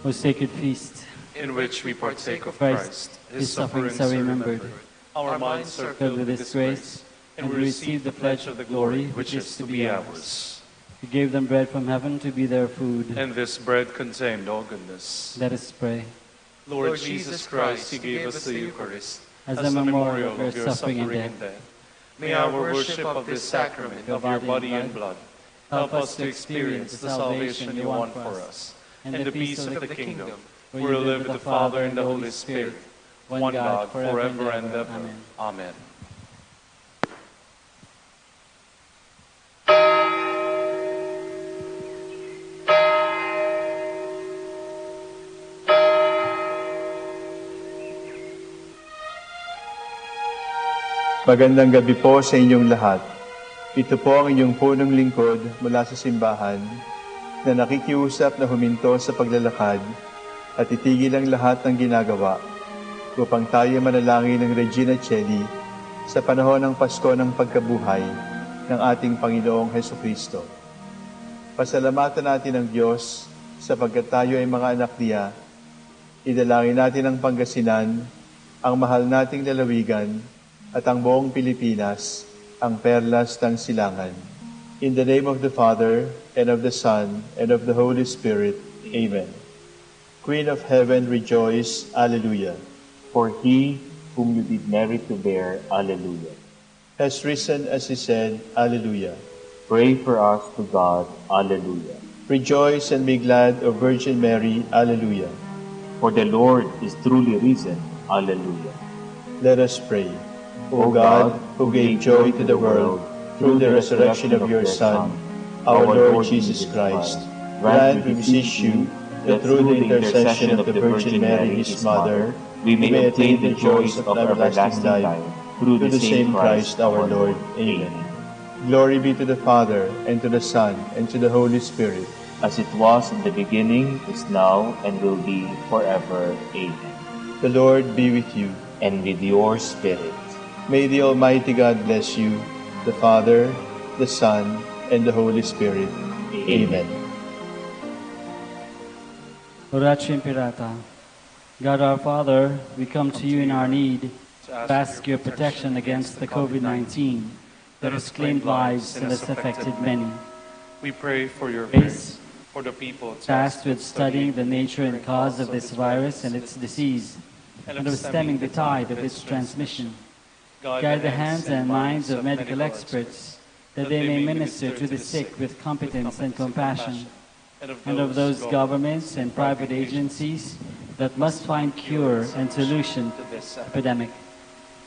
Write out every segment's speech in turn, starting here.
O sacred feast, in which we partake of Christ, his sufferings are remembered. Our minds are Filled with his grace, and we receive the pledge of the glory which is to be ours. You gave them bread from heaven to be their food. And this bread contained all goodness. Let us pray. Lord Jesus Christ, you gave us the Eucharist As a memorial of your suffering and death. May our worship of this sacrament of your body and blood help us to experience the salvation you want for us, and the peace of the kingdom, where you live with the Father and the Holy Spirit, one God, forever and ever. Amen. Magandang gabi po sa inyong lahat. Ito po ang inyong punong lingkod mula sa simbahan na nakikiusap na huminto sa paglalakad at itigil ang lahat ng ginagawa upang tayo manalangin ng Regina Coeli sa panahon ng Pasko ng pagkabuhay ng ating Panginoong Hesukristo. Pasalamatan natin ang Diyos sapagkat tayo ay mga anak niya. Idalangin natin ang Pangasinan, ang mahal nating lalawigan, at ang buong Pilipinas, ang perlas ng silangan. In the name of the Father, and of the Son, and of the Holy Spirit. Amen. Queen of Heaven, rejoice. Alleluia. For he whom you did merit to bear. Alleluia. Has risen as he said. Alleluia. Pray for us to God. Alleluia. Rejoice and be glad, O Virgin Mary. Alleluia. For the Lord is truly risen. Alleluia. Let us pray. O God, who gave joy to the world through the resurrection of your Son, our Lord Jesus Christ, grant, we beseech you, that through the intercession of the Virgin Mary, his Mother, we may obtain the joys of everlasting life, through the same Christ our Lord. Amen. Glory be to the Father, and to the Son, and to the Holy Spirit, as it was in the beginning, is now, and will be forever. Amen. The Lord be with you. And with your spirit. May the Almighty God bless you, the Father, the Son, and the Holy Spirit. Amen. Oracio Imperata. God our Father, we come to you in our need to ask your protection against the COVID-19 that has claimed lives and has affected many. We pray for your Grace, for the people tasked with studying the nature and cause of this virus and its disease, and of stemming the tide of its transmission. Guide the hands and minds of medical experts, that they may minister to the sick with competence and compassion, and of those governments and private agencies that must find cure and solution to this epidemic.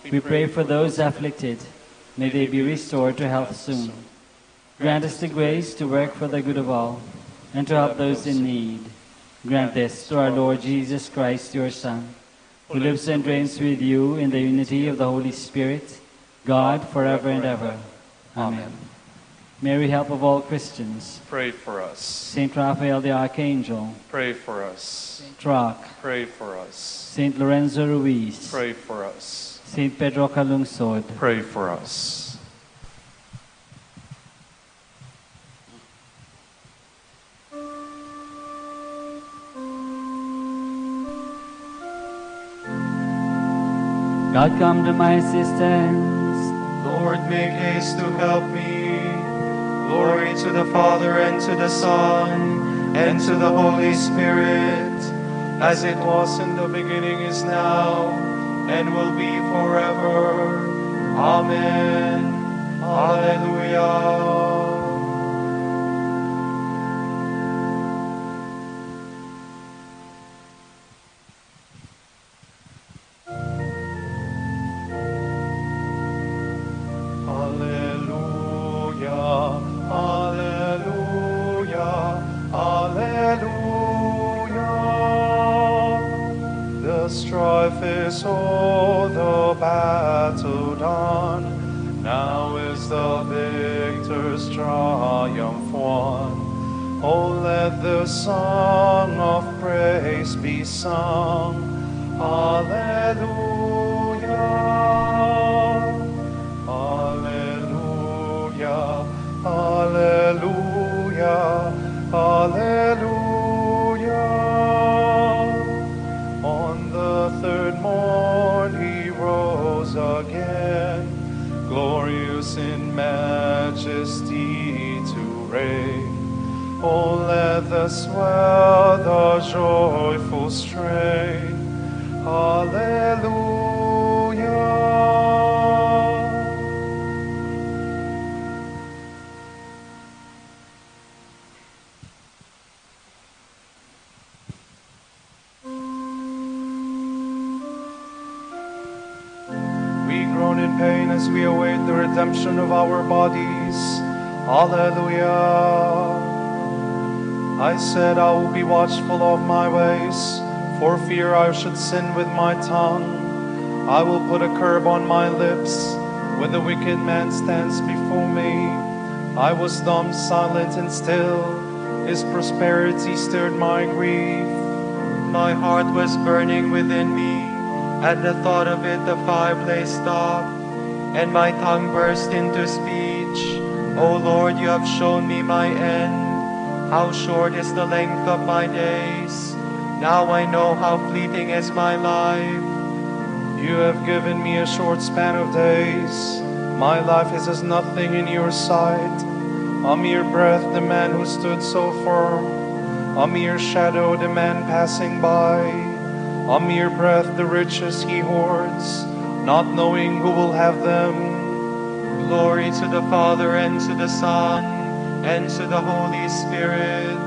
We pray for those afflicted. May they be restored to health soon. Grant us the grace to work for the good of all, and to help those in need. Grant this through our Lord Jesus Christ, your Son, who lives and reigns with you in the unity of the Holy Spirit, God, forever and ever. Amen. Mary, help of all Christians, pray for us. Saint Raphael the Archangel, Pray for us. Saint Roch, Pray for us. Saint Lorenzo Ruiz, Pray for us. Saint Pedro Calungsod, Pray for us. God, come to my assistance. Lord, make haste to help me. Glory to the Father, and to the Son, and to the Holy Spirit, as it was in the beginning, is now, and will be forever. Amen. Alleluia. Strife is o'er, the battle done. Now is the victor's triumph won. Oh, let the song of praise be sung. Alleluia. Alleluia. Alleluia. Alleluia. Oh, let the swell the joyful strain. Hallelujah. We groan in pain as we await the redemption of our bodies. Hallelujah. I said I will be watchful of my ways, for fear I should sin with my tongue. I will put a curb on my lips when the wicked man stands before me. I was dumb, silent, and still. His prosperity stirred my grief. My heart was burning within me. At the thought of it, the fireplace stopped, and my tongue burst into speech. O Lord, you have shown me my end. How short is the length of my days. Now I know how fleeting is my life. You have given me a short span of days. My life is as nothing in your sight. A mere breath, the man who stood so firm. A mere shadow, the man passing by. A mere breath, the riches he hoards, not knowing who will have them. Glory to the Father, and to the Son, and to the Holy Spirit,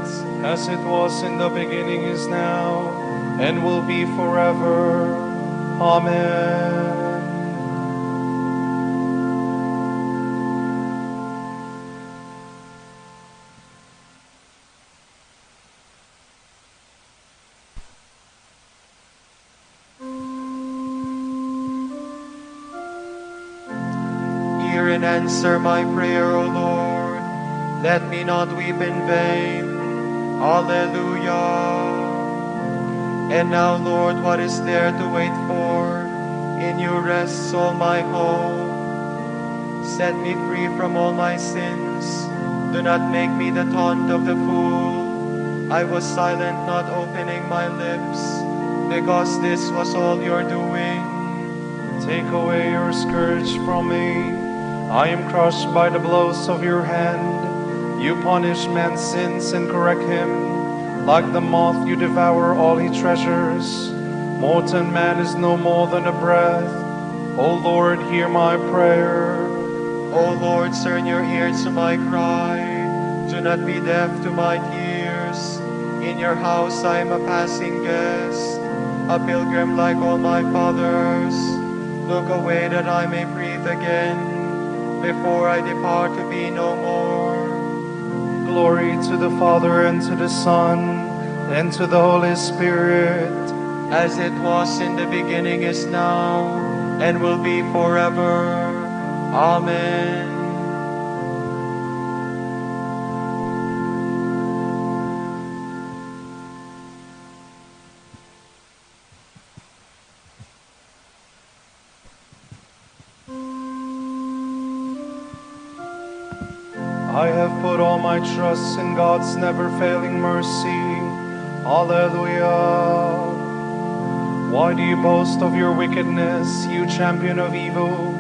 as it was in the beginning, is now, and will be forever. Amen. Hear and answer my prayer, O Lord. Let me not weep in vain. Alleluia. And now, Lord, what is there to wait for? In you rests all my hope. Set me free from all my sins. Do not make me the taunt of the fool. I was silent, not opening my lips, because this was all your doing. Take away your scourge from me. I am crushed by the blows of your hand. You punish man's sins and correct him. Like the moth, you devour all he treasures. Mortal man is no more than a breath. O Lord, hear my prayer. O Lord, turn your ear to my cry. Do not be deaf to my tears. In your house I am a passing guest, a pilgrim like all my fathers. Look away that I may breathe again, before I depart to be no more. Glory to the Father, and to the Son, and to the Holy Spirit, as it was in the beginning, is now, and will be forever. Amen. I have put all my trust in God's never-failing mercy. Hallelujah. Why do you boast of your wickedness, you champion of evil,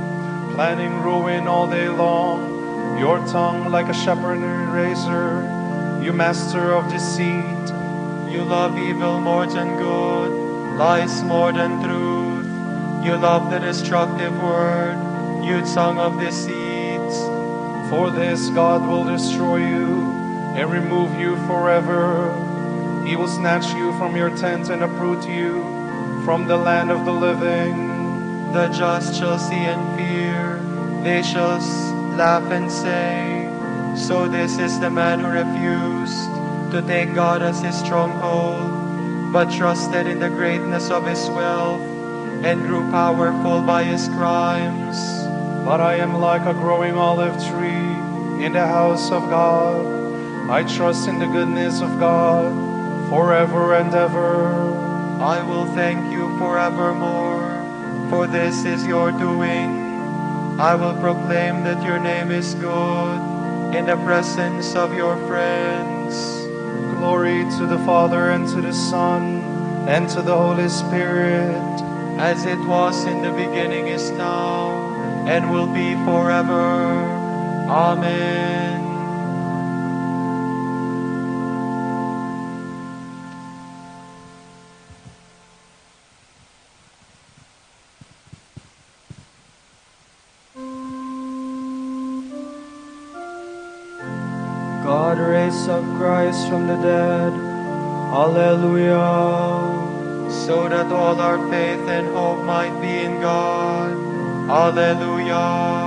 planning ruin all day long? Your tongue like a sharpened razor, you master of deceit. You love evil more than good, lies more than truth. You love the destructive word, you tongue of deceit. For this God will destroy you and remove you forever. He will snatch you from your tent and uproot you from the land of the living. The just shall see and fear, they shall laugh and say, so this is the man who refused to take God as his stronghold, but trusted in the greatness of his wealth, and grew powerful by his crimes. But I am like a growing olive tree in the house of God. I trust in the goodness of God forever and ever. I will thank you forevermore, for this is your doing. I will proclaim that your name is good in the presence of your friends. Glory to the Father, and to the Son, and to the Holy Spirit, as it was in the beginning, is now, and will be forever. Amen. raised up Christ from the dead. Alleluia. So that all our faith and hope might be in God. Alleluia.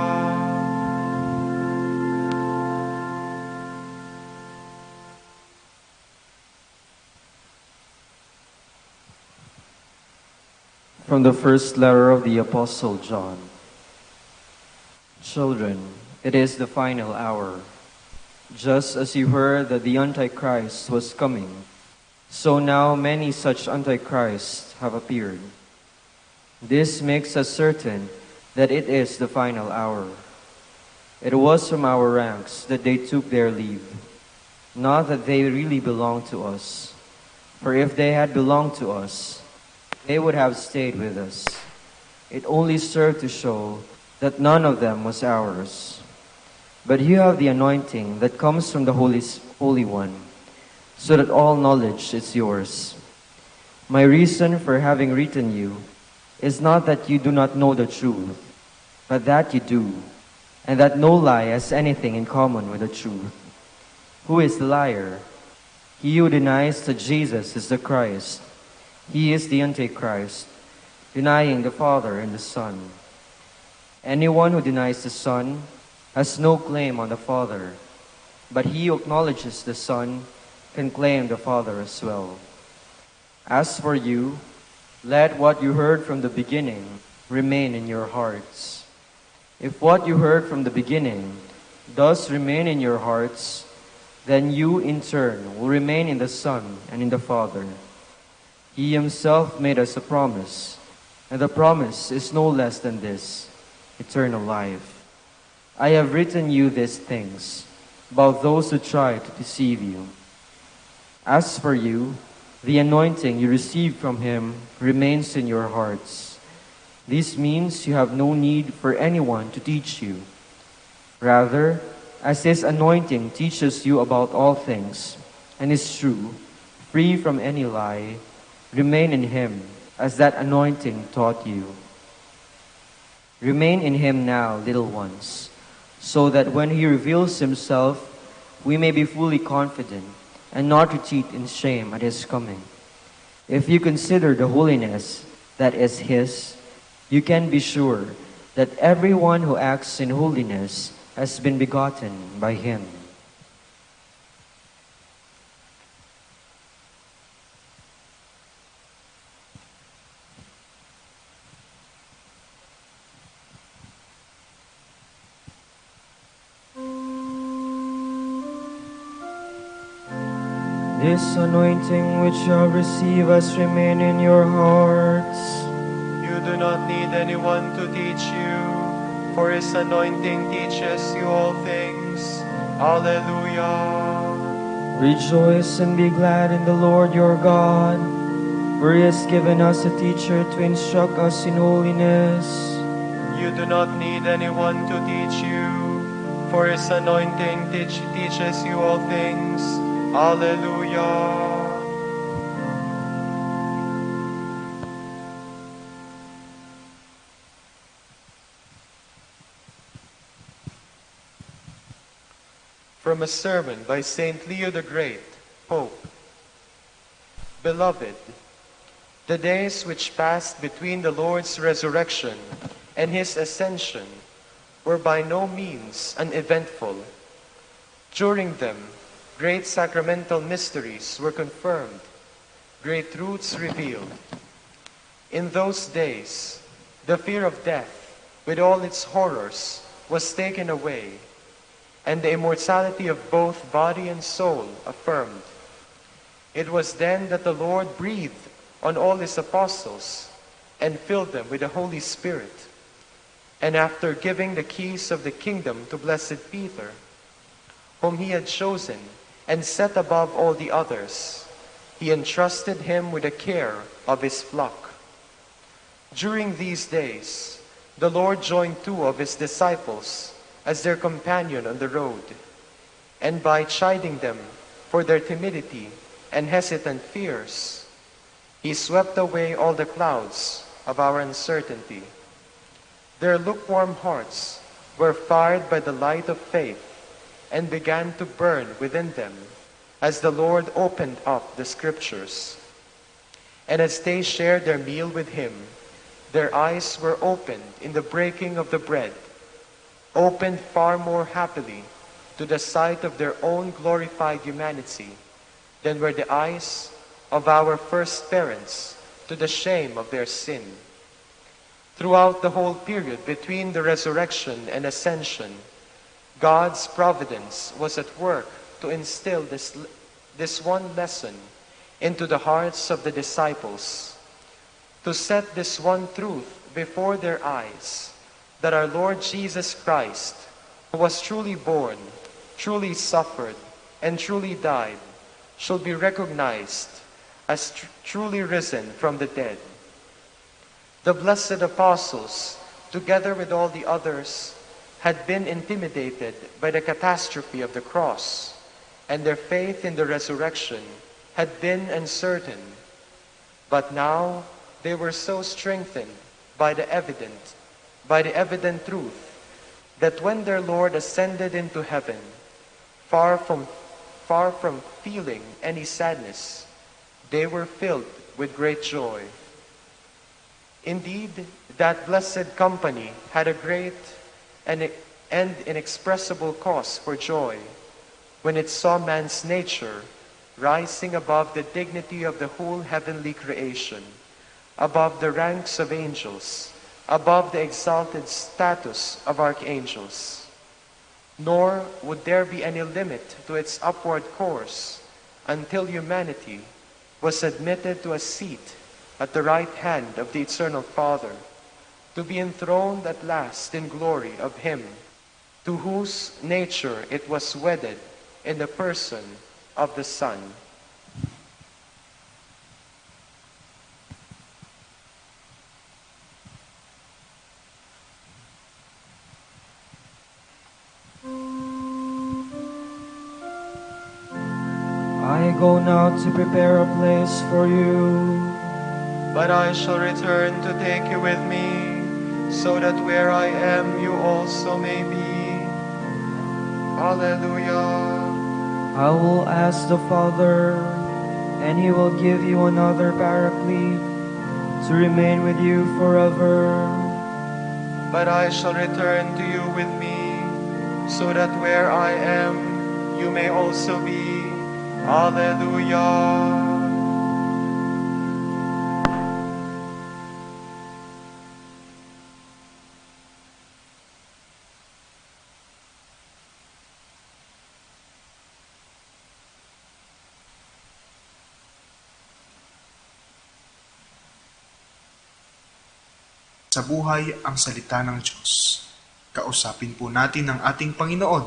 From the first letter of the Apostle John. Children, it is the final hour. Just as you heard that the Antichrist was coming, so now many such Antichrists have appeared. This makes us certain that it is the final hour. It was from our ranks that they took their leave, not that they really belonged to us. For if they had belonged to us, they would have stayed with us. It only served to show that none of them was ours. But you have the anointing that comes from the Holy One, so that all knowledge is yours. My reason for having written you is not that you do not know the truth, but that you do, and that no lie has anything in common with the truth. Who is the liar? He who denies that Jesus is the Christ. He is the Antichrist, denying the Father and the Son. Anyone who denies the Son has no claim on the Father, but he who acknowledges the Son can claim the Father as well. As for you, let what you heard from the beginning remain in your hearts. If what you heard from the beginning does remain in your hearts, then you in turn will remain in the Son and in the Father. He himself made us a promise, and the promise is no less than this, eternal life. I have written you these things about those who try to deceive you. As for you, the anointing you received from him remains in your hearts. This means you have no need for anyone to teach you. Rather, as his anointing teaches you about all things, and is true, free from any lie, remain in him, as that anointing taught you. Remain in him now, little ones, so that when he reveals himself, we may be fully confident and not retreat in shame at his coming. If you consider the holiness that is his, you can be sure that everyone who acts in holiness has been begotten by him. This anointing which you have received has remained in your hearts. You do not need anyone to teach you, for his anointing teaches you all things. Alleluia. Rejoice and be glad in the Lord your God, for he has given us a teacher to instruct us in holiness. You do not need anyone to teach you, for his anointing teaches you all things. Alleluia. From a sermon by Saint Leo the Great, Pope. Beloved, the days which passed between the Lord's resurrection and his ascension were by no means uneventful. During them, great sacramental mysteries were confirmed, great truths revealed. In those days, the fear of death, with all its horrors, was taken away, and the immortality of both body and soul affirmed. It was then that the Lord breathed on all his apostles and filled them with the Holy Spirit. And after giving the keys of the kingdom to Blessed Peter, whom he had chosen and set above all the others, he entrusted him with the care of his flock. During these days, the Lord joined 2 of his disciples as their companion on the road, and by chiding them for their timidity and hesitant fears, he swept away all the clouds of our uncertainty. Their lukewarm hearts were fired by the light of faith, and began to burn within them as the Lord opened up the scriptures. And as they shared their meal with him, their eyes were opened in the breaking of the bread, opened far more happily to the sight of their own glorified humanity than were the eyes of our first parents to the shame of their sin. Throughout the whole period between the resurrection and ascension, God's providence was at work to instill this one lesson into the hearts of the disciples, to set this one truth before their eyes, that our Lord Jesus Christ, who was truly born, truly suffered, and truly died, should be recognized as truly risen from the dead. The blessed apostles, together with all the others, had been intimidated by the catastrophe of the cross, and their faith in the resurrection had been uncertain. But now they were so strengthened by the evident truth that when their Lord ascended into heaven, far from feeling any sadness, they were filled with great joy. Indeed, that blessed company had a great and inexpressible cause for joy when it saw man's nature rising above the dignity of the whole heavenly creation, above the ranks of angels, above the exalted status of archangels. Nor would there be any limit to its upward course until humanity was admitted to a seat at the right hand of the Eternal Father, to be enthroned at last in glory of Him, to whose nature it was wedded in the person of the Son. I go now to prepare a place for you. But I shall return to take you with me, so that where I am, you also may be. Alleluia. I will ask the Father, and He will give you another Paraclete to remain with you forever. But I shall return to you with me, so that where I am, you may also be. Alleluia. Sa buhay ang salita ng Diyos. Kausapin po natin ang ating Panginoon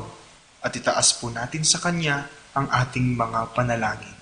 at itaas po natin sa Kanya ang ating mga panalangin.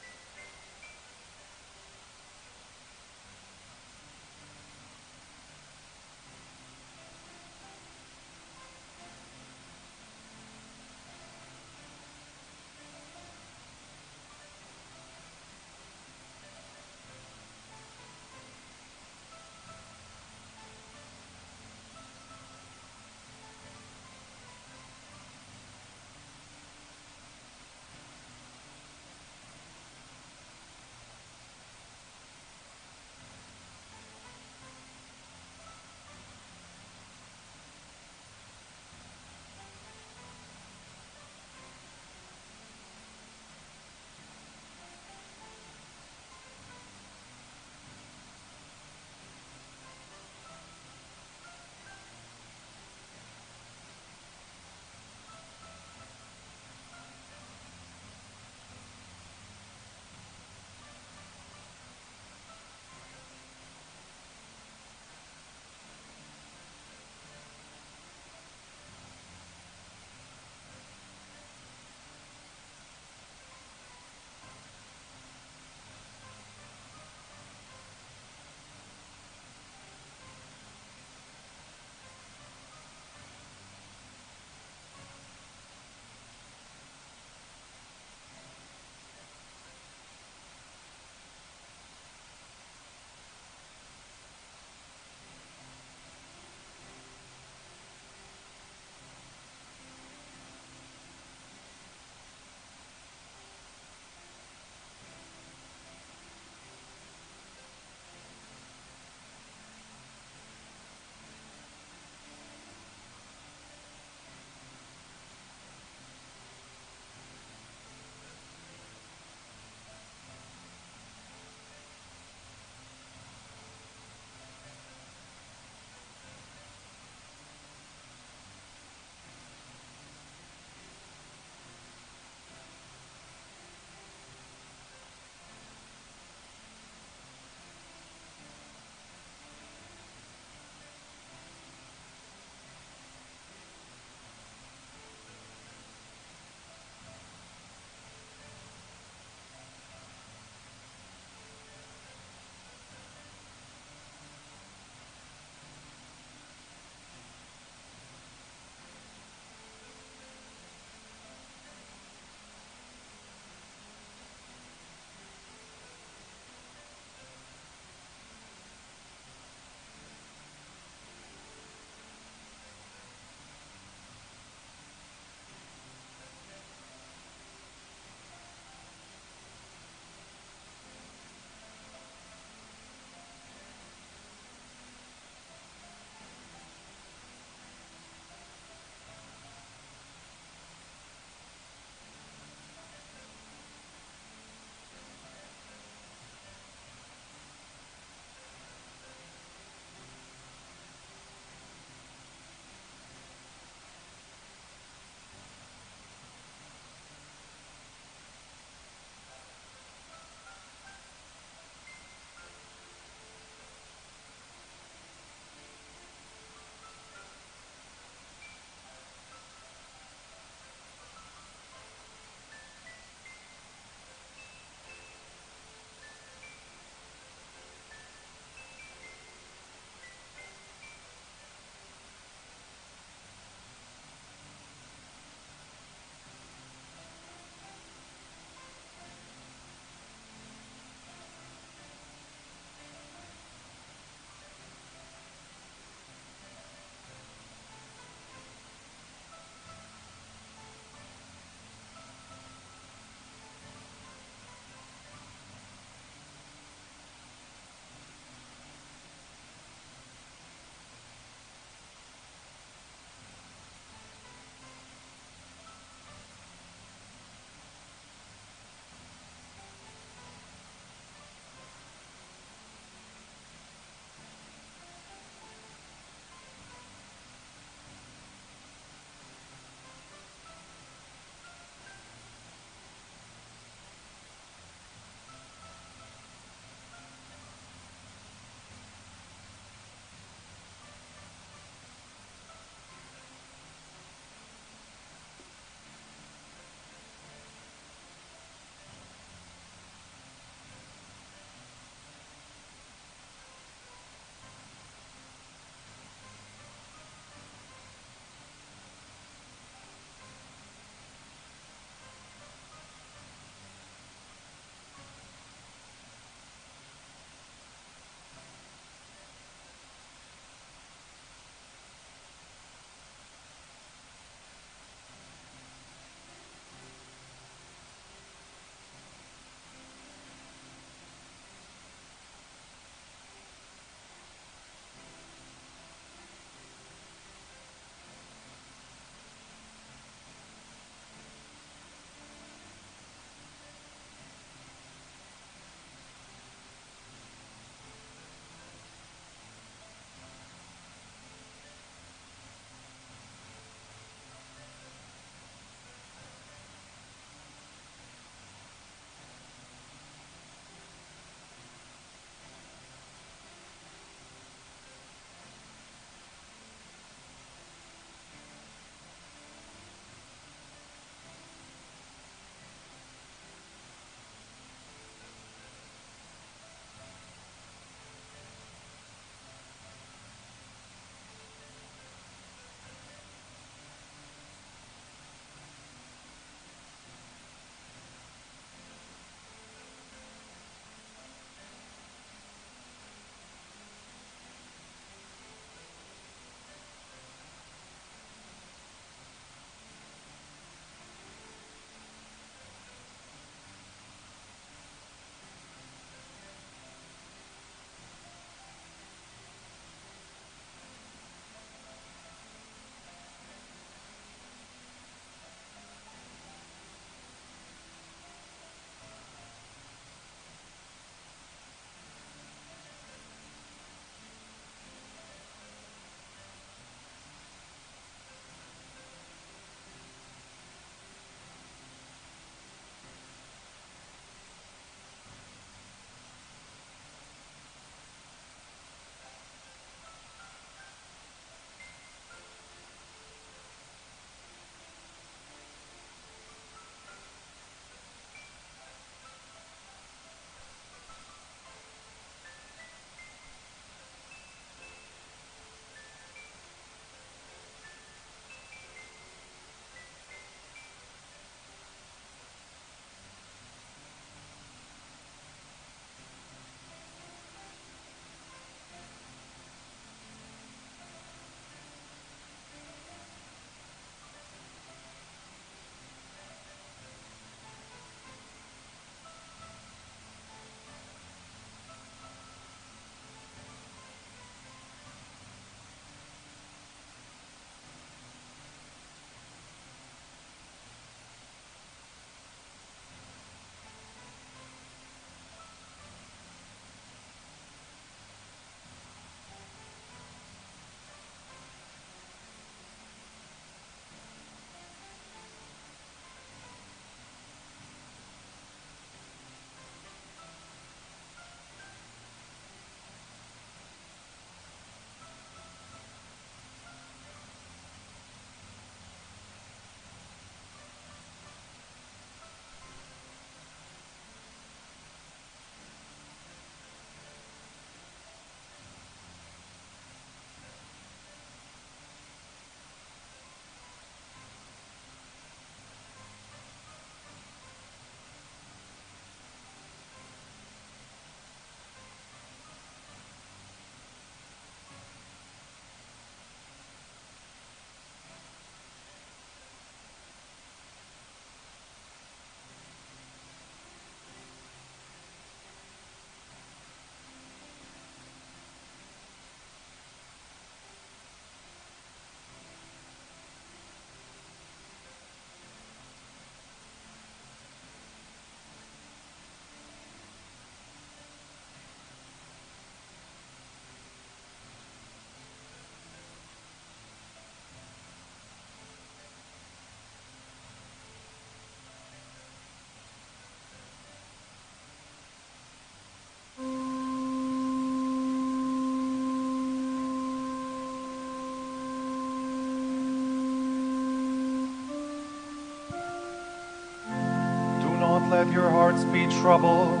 let your hearts be troubled.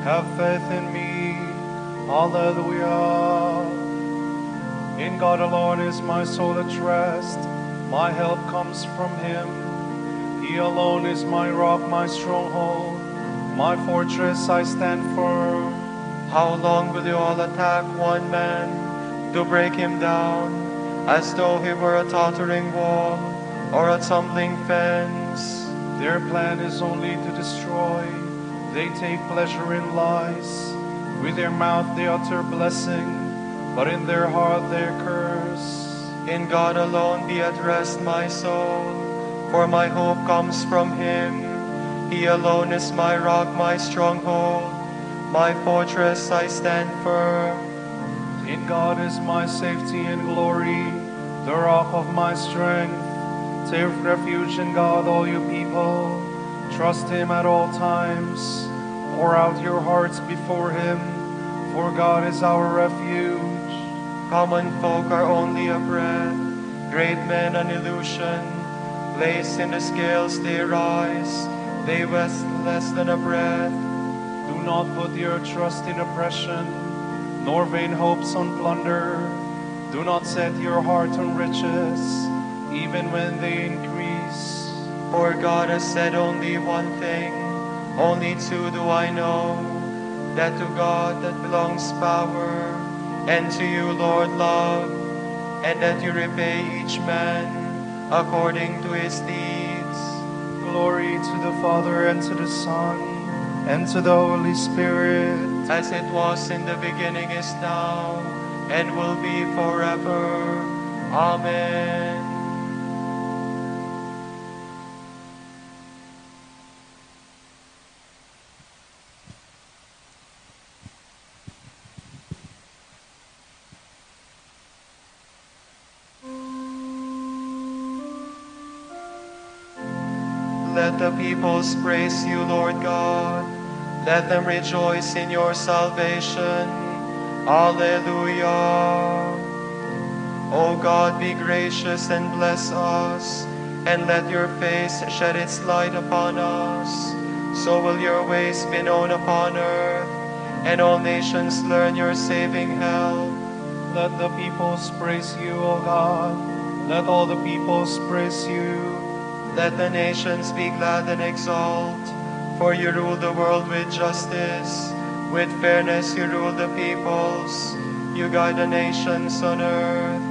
Have faith in me. Hallelujah. In God alone is my soul at rest. My help comes from him. He alone is my rock, my stronghold. My fortress, I stand firm. How long will you all attack one man to break him down, as though he were a tottering wall or a tumbling fence? Their plan is only to destroy. They take pleasure in lies. With their mouth they utter blessing, but in their heart they curse. In God alone be at rest my soul, for my hope comes from him. He alone is my rock, my stronghold, my fortress, I stand firm. In God is my safety and glory, the rock of my strength. Take refuge in God, all you people. Trust him at all times. Pour out your hearts before him, for God is our refuge. Common folk are only a breath, great men an illusion. Placed in the scales they rise, they weigh less than a breath. Do not put your trust in oppression, nor vain hopes on plunder. Do not set your heart on riches, even when they increase. For God has said only one thing, only two do I know, that to God that belongs power, and to you, Lord, love, and that you repay each man according to his deeds. Glory to the Father, and to the Son, and to the Holy Spirit. As it was in the beginning, is now, and will be forever. Amen. Let the peoples praise you, Lord God. Let them rejoice in your salvation. Alleluia. O God, be gracious and bless us, and let your face shed its light upon us. So will your ways be known upon earth, and all nations learn your saving help. Let the peoples praise you, O God. Let all the peoples praise you. Let the nations be glad and exult, for you rule the world with justice. With fairness you rule the peoples. You guide the nations on earth.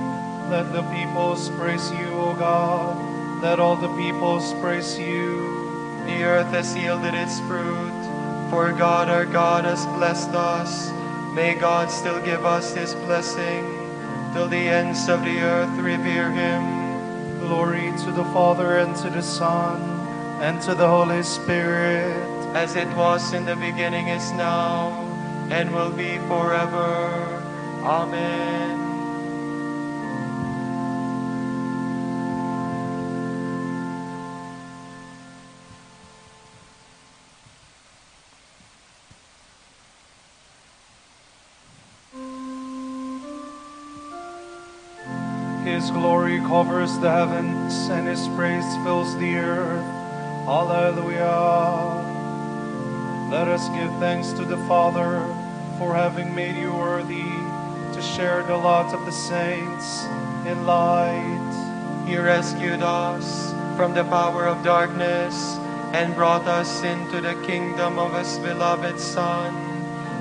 Let the peoples praise you, O God. Let all the peoples praise you. The earth has yielded its fruit, for God our God has blessed us. May God still give us his blessing, till the ends of the earth revere him. Glory to the Father, and to the Son, and to the Holy Spirit. As it was in the beginning, is now, and will be forever. Amen. His glory covers the heavens, and his praise fills the earth. Hallelujah. Let us give thanks to the Father for having made you worthy to share the lot of the saints in light. He rescued us from the power of darkness and brought us into the kingdom of his beloved Son.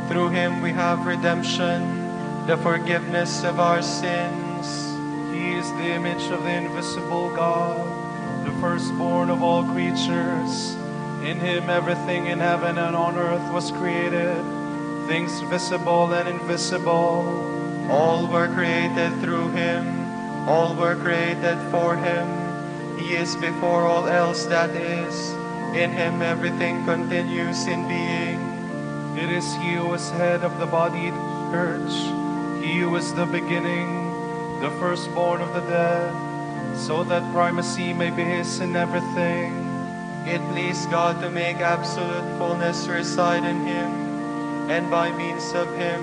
Through him we have redemption, the forgiveness of our sins. He is the image of the invisible God, the firstborn of all creatures. In him everything in heaven and on earth was created, things visible and invisible. All were created through him, all were created for him. He is before all else that is. In him everything continues in being. It is he who is head of the body, the church. He who is the beginning, the firstborn of the dead, so that primacy may be his in everything. It pleased God to make absolute fullness reside in him, and by means of him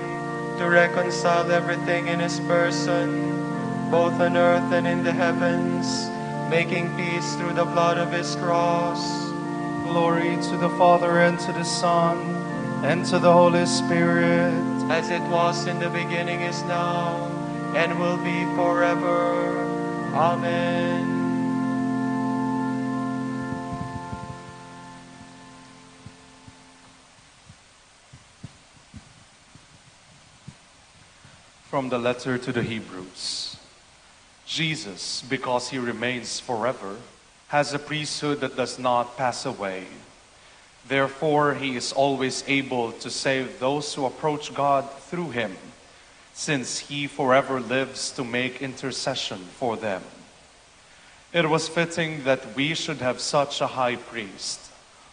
to reconcile everything in his person, both on earth and in the heavens, making peace through the blood of his cross. glory to the Father, and to the Son, and to the Holy Spirit. As it was in the beginning, is now, and will be forever. Amen. From the letter to the Hebrews. Jesus, because he remains forever, has a priesthood that does not pass away. Therefore, he is always able to save those who approach God through him, since he forever lives to make intercession for them. It was fitting that we should have such a high priest,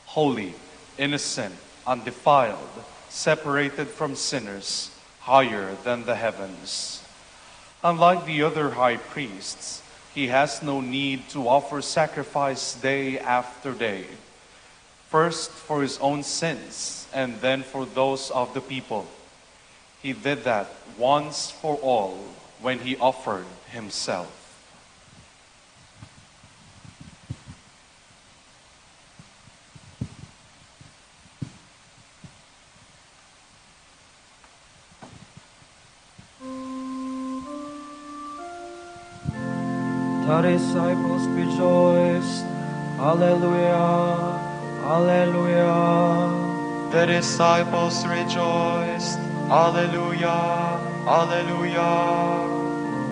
holy, innocent, undefiled, separated from sinners, higher than the heavens. Unlike the other high priests, he has no need to offer sacrifice day after day, first for his own sins and then for those of the people. He did that once for all when he offered himself. The disciples rejoiced. Alleluia, alleluia. The disciples rejoiced. Alleluia, alleluia.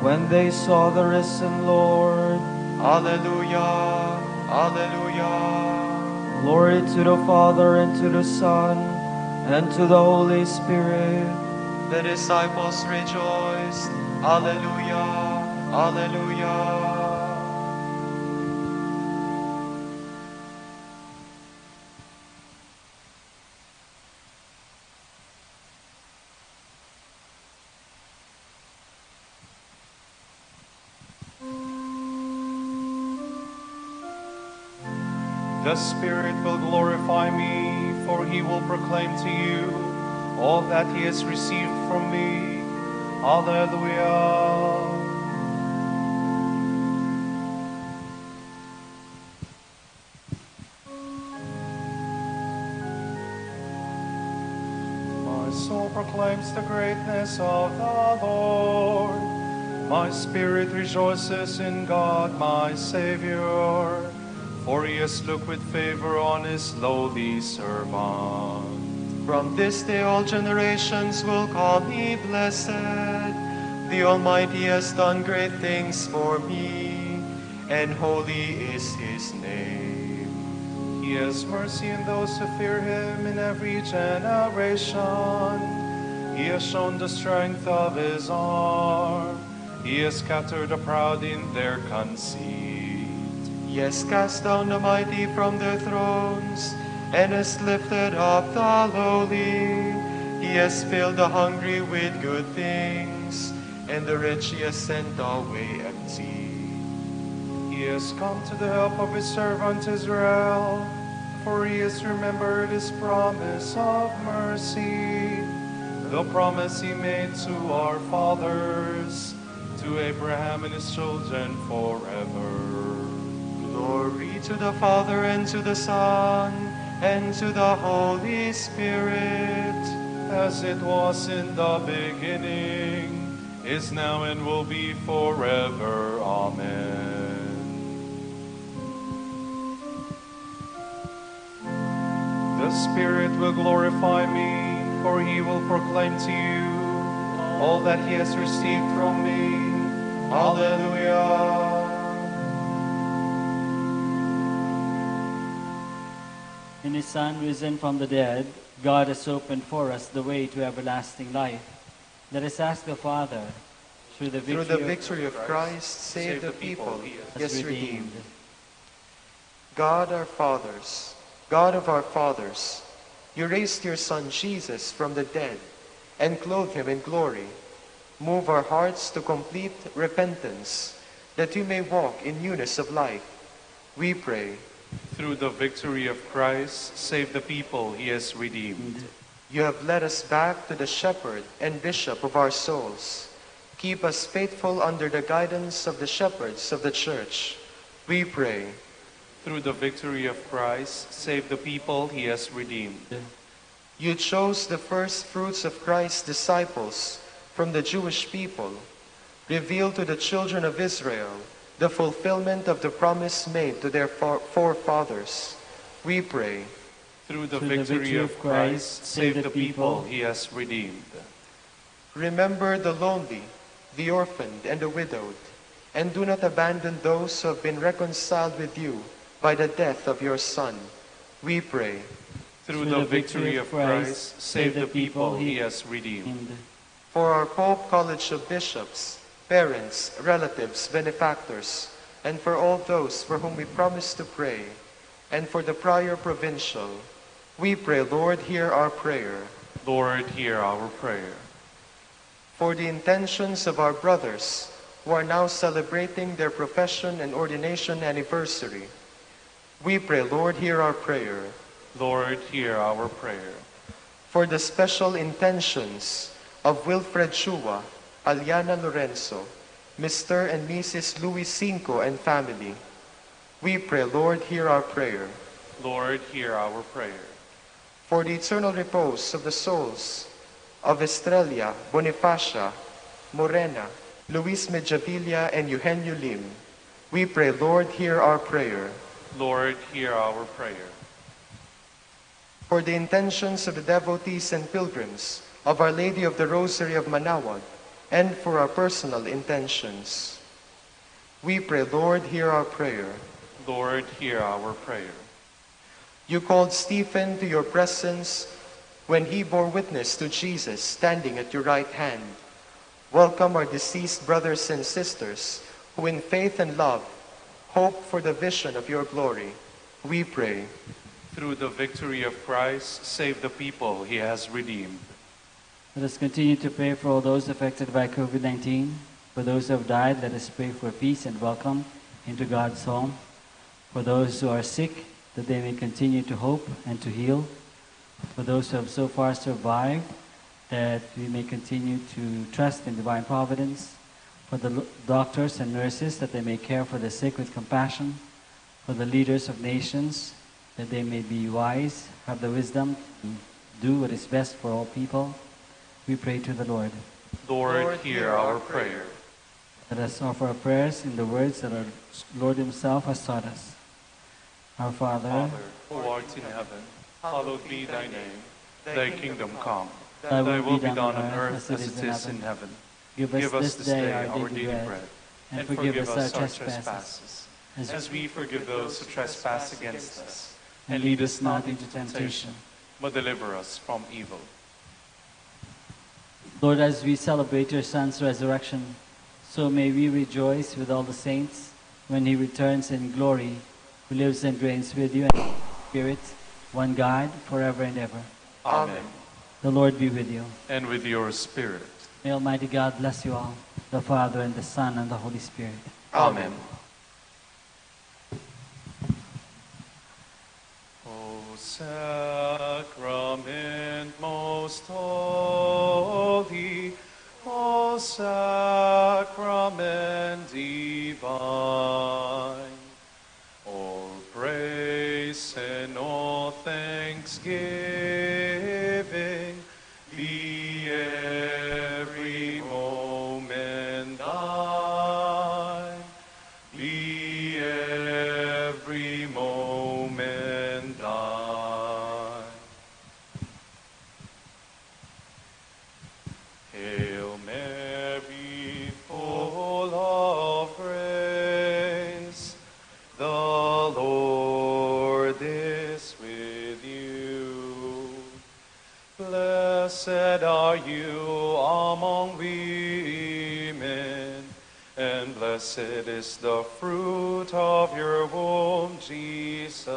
When they saw the risen Lord, Alleluia, alleluia. glory to the Father, and to the Son, and to the Holy Spirit. The disciples rejoiced. Alleluia, alleluia. The Spirit will glorify me, for he will proclaim to you all that he has received from me. Alleluia. My soul proclaims the greatness of the Lord. My spirit rejoices in God, my Savior. For he has looked with favor on his lowly servant. From this day all generations will call me blessed. The Almighty has done great things for me, and holy is his name. He has mercy on those who fear him in every generation. He has shown the strength of his arm. He has scattered the proud in their conceit. He has cast down the mighty from their thrones, and has lifted up the lowly. He has filled the hungry with good things, and the rich he has sent away empty. He has come to the help of his servant Israel, for he has remembered his promise of mercy, the promise he made to our fathers, to Abraham and his children forever. Glory to the Father, and to the Son, and to the Holy Spirit. As it was in the beginning, is now, and will be forever. Amen. The Spirit will glorify me, for he will proclaim to you all that he has received from me. Alleluia. In his Son risen from the dead, God has opened for us the way to everlasting life. Let us ask the Father, through the victory of Christ, save the people he has redeemed. God our fathers, God of our fathers, you raised your Son Jesus from the dead and clothed him in glory. Move our hearts to complete repentance, that we may walk in newness of life. We pray. Through the victory of Christ, save the people he has redeemed. You have led us back to the shepherd and bishop of our souls. Keep us faithful under the guidance of the shepherds of the church. We pray. Through the victory of Christ, save the people he has redeemed. You chose the first fruits of Christ's disciples from the Jewish people. Reveal to the children of Israel the fulfillment of the promise made to their forefathers. We pray. Through the victory of Christ, save the people he has redeemed. Remember the lonely, the orphaned, and the widowed, and do not abandon those who have been reconciled with you by the death of your Son. We pray. Through the victory of Christ, save the people he has redeemed. For our Pope College of Bishops, parents, relatives, benefactors, and for all those for whom we promise to pray, and for the Prior Provincial, we pray, Lord, hear our prayer. Lord, hear our prayer. For the intentions of our brothers who are now celebrating their profession and ordination anniversary, we pray, Lord, hear our prayer. Lord, hear our prayer. For the special intentions of Wilfred Chua, Aliana Lorenzo, Mr. and Mrs. Luis Cinco and family, we pray, Lord, hear our prayer. Lord, hear our prayer. For the eternal repose of the souls of Estrella, Bonifacia, Morena, Luis Medjavilla, and Eugenio Lim, we pray, Lord, hear our prayer. Lord, hear our prayer. For the intentions of the devotees and pilgrims of Our Lady of the Rosary of Manaoag, and for our personal intentions, we pray, Lord, hear our prayer. Lord, hear our prayer. You called Stephen to your presence when he bore witness to Jesus standing at your right hand. Welcome our deceased brothers and sisters who in faith and love hope for the vision of your glory. We pray. Through the victory of Christ, save the people he has redeemed. Let us continue to pray for all those affected by COVID-19. For those who have died, let us pray for peace and welcome into God's home. For those who are sick, that they may continue to hope and to heal. For those who have so far survived, that we may continue to trust in divine providence. For the doctors and nurses, that they may care for the sick with compassion. For the leaders of nations, that they may be wise, have the wisdom to do what is best for all people. We pray to the Lord. Lord, hear our prayer. Let us offer our prayers in the words that our Lord himself has taught us. Our Father, who art in heaven, hallowed be thy name. Thy kingdom come. thy Thy will be done on earth as it is in heaven. Give us this day our daily bread, and forgive us our trespasses, as we forgive those who trespass against us. and lead us not into temptation. But deliver us from evil. Lord, as we celebrate your Son's resurrection, so may we rejoice with all the saints when he returns in glory, who lives and reigns with you and the Spirit, one God, forever and ever. Amen. The Lord be with you. And with your spirit. May Almighty God bless you all, the Father and the Son and the Holy Spirit. Amen. O sacrament most holy, O sacrament divine, all praise and all thanksgiving be every moment thine, be every moment thine. Hail Mary, full of grace, the Lord is with you. Blessed are you among women, and blessed is the fruit of your womb, Jesus.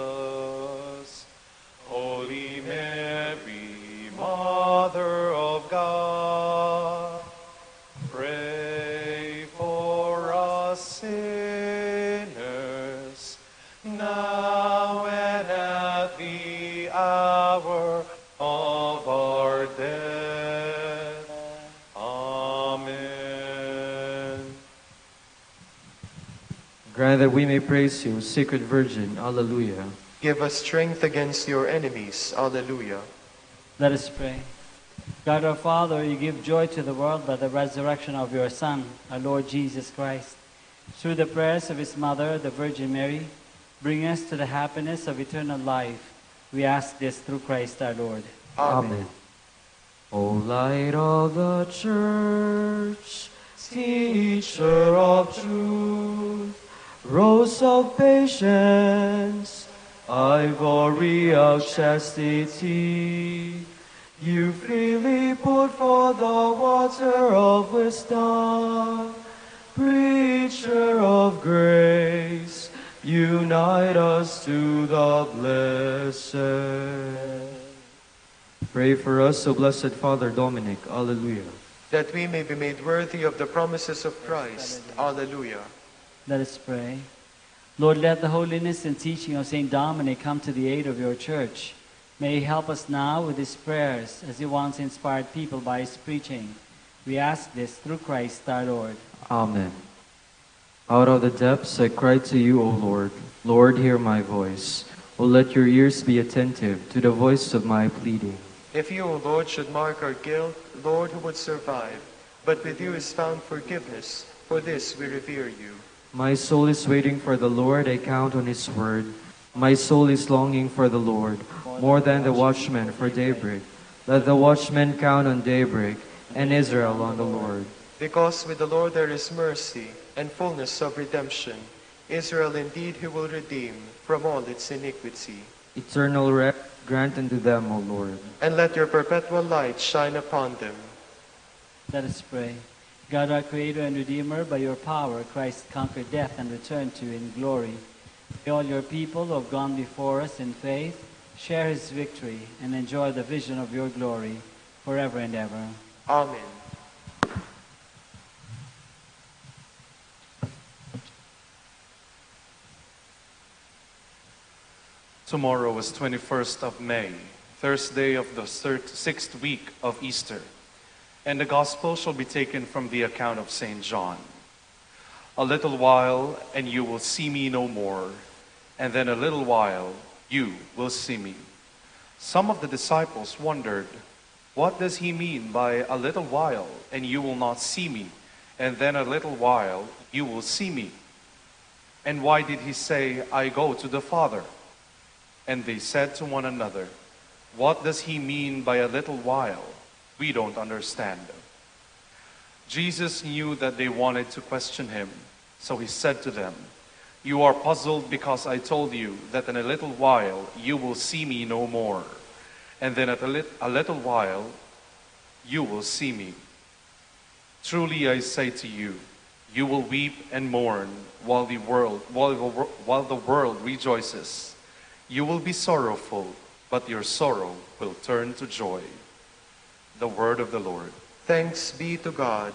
Holy Mary, Mother of God, pray for us sinners, now and at the hour of our death. Amen. Grant Grant that we may praise you, Sacred Virgin. Alleluia. Give us strength against your enemies. Alleluia. Let us pray. God our Father, you give joy to the world by the resurrection of your Son, our Lord Jesus Christ. Through the prayers of his mother, the Virgin Mary, bring us to the happiness of eternal life. We ask this through Christ our Lord. Amen. O light of the Church, teacher of truth, rose of patience, ivory of chastity, you freely poured forth the water of wisdom. Preacher of grace, unite us to the blessed. Pray for us, O Blessed Father Dominic. Alleluia. That we may be made worthy of the promises of Christ. Alleluia. Let us pray. Lord, let the holiness and teaching of St. Dominic come to the aid of your church. May he help us now with his prayers, as he once inspired people by his preaching. We ask this through Christ our Lord. Amen. Out of the depths I cry to you, O Lord. Lord, hear my voice. O let your ears be attentive to the voice of my pleading. If you, O Lord, should mark our guilt, Lord, who would survive? But with you is found forgiveness. For this we revere you. My soul is waiting for the Lord. I count on his word. My soul is longing for the Lord, more than the watchman for daybreak. Let the watchman count on daybreak, and Israel on the Lord. Because with the Lord there is mercy and fullness of redemption. Israel indeed he will redeem from all its iniquity. Eternal rest grant unto them, O Lord. And let your perpetual light shine upon them. Let us pray. God, our Creator and Redeemer, by your power Christ conquered death and returned to you in glory. May all your people who have gone before us in faith share his victory and enjoy the vision of your glory forever and ever. Amen. Tomorrow is 21st of May, Thursday of the sixth week of Easter, and the Gospel shall be taken from the account of St. John. A little while, and you will see me no more, and then a little while, you will see me. Some of the disciples wondered, what does he mean by a little while, and you will not see me, and then a little while, you will see me? And why did he say, I go to the Father? And they said to one another, what does he mean by a little while? We don't understand. Jesus knew that they wanted to question him, so he said to them, you are puzzled because I told you that in a little while you will see me no more, and then at a little while you will see me. Truly I say to you, you will weep and mourn while the world rejoices. You will be sorrowful, but your sorrow will turn to joy. The word of the Lord. Thanks be to God.